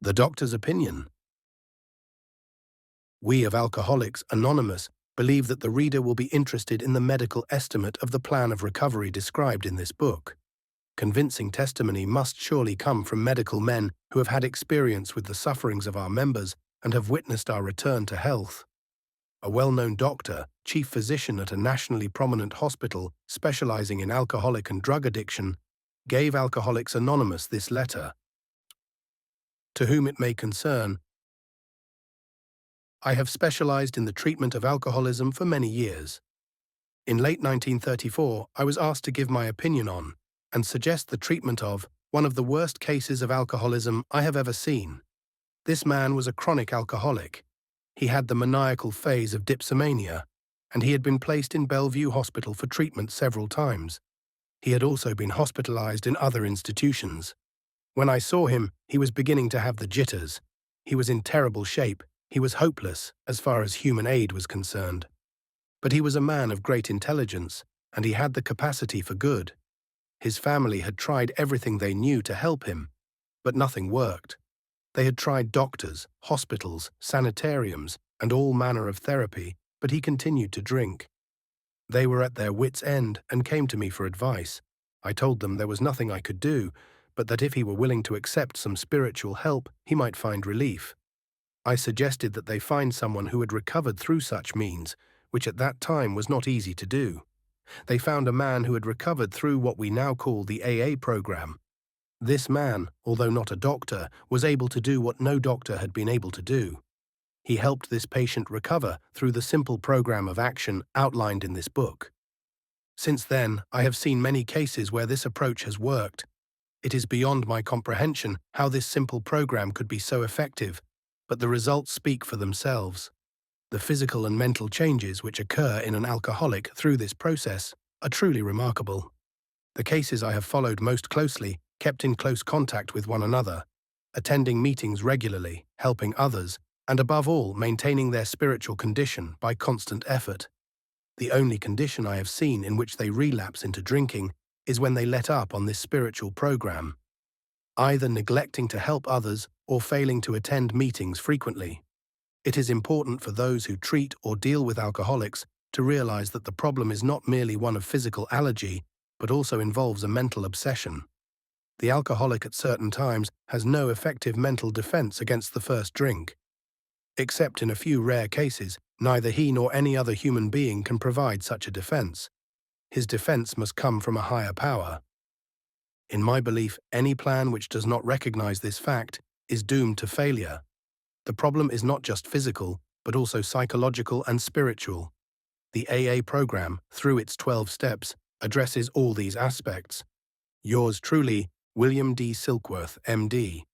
The doctor's opinion. We of Alcoholics Anonymous believe that the reader will be interested in the medical estimate of the plan of recovery described in this book. Convincing testimony must surely come from medical men who have had experience with the sufferings of our members and have witnessed our return to health. A well-known doctor, chief physician at a nationally prominent hospital specializing in alcoholic and drug addiction, gave Alcoholics Anonymous this letter. To whom it may concern, I have specialized in the treatment of alcoholism for many years. In late 1934, I was asked to give my opinion on and suggest the treatment of one of the worst cases of alcoholism I have ever seen. This man was a chronic alcoholic. He had the maniacal phase of dipsomania, and he had been placed in Bellevue Hospital for treatment several times. He had also been hospitalized in other institutions. When I saw him, he was beginning to have the jitters. He was in terrible shape. He was hopeless as far as human aid was concerned. But he was a man of great intelligence, and he had the capacity for good. His family had tried everything they knew to help him, but nothing worked. They had tried doctors, hospitals, sanitariums, and all manner of therapy, but he continued to drink. They were at their wits' end and came to me for advice. I told them there was nothing I could do, but that if he were willing to accept some spiritual help, he might find relief. I suggested that they find someone who had recovered through such means, which at that time was not easy to do. They found a man who had recovered through what we now call the AA program. This man, although not a doctor, was able to do what no doctor had been able to do. He helped this patient recover through the simple program of action outlined in this book. Since then, I have seen many cases where this approach has worked. It is beyond my comprehension how this simple program could be so effective, but the results speak for themselves. The physical and mental changes which occur in an alcoholic through this process are truly remarkable. The cases I have followed most closely kept in close contact with one another, attending meetings regularly, helping others, and above all, maintaining their spiritual condition by constant effort. The only condition I have seen in which they relapse into drinking is when they let up on this spiritual program, either neglecting to help others or failing to attend meetings frequently. It is important for those who treat or deal with alcoholics to realize that the problem is not merely one of physical allergy, but also involves a mental obsession. The alcoholic at certain times has no effective mental defense against the first drink. Except in a few rare cases, neither he nor any other human being can provide such a defense. His defense must come from a higher power. In my belief, any plan which does not recognize this fact is doomed to failure. The problem is not just physical, but also psychological and spiritual. The AA program, through its 12 steps, addresses all these aspects. Yours truly, William D. Silkworth, M.D.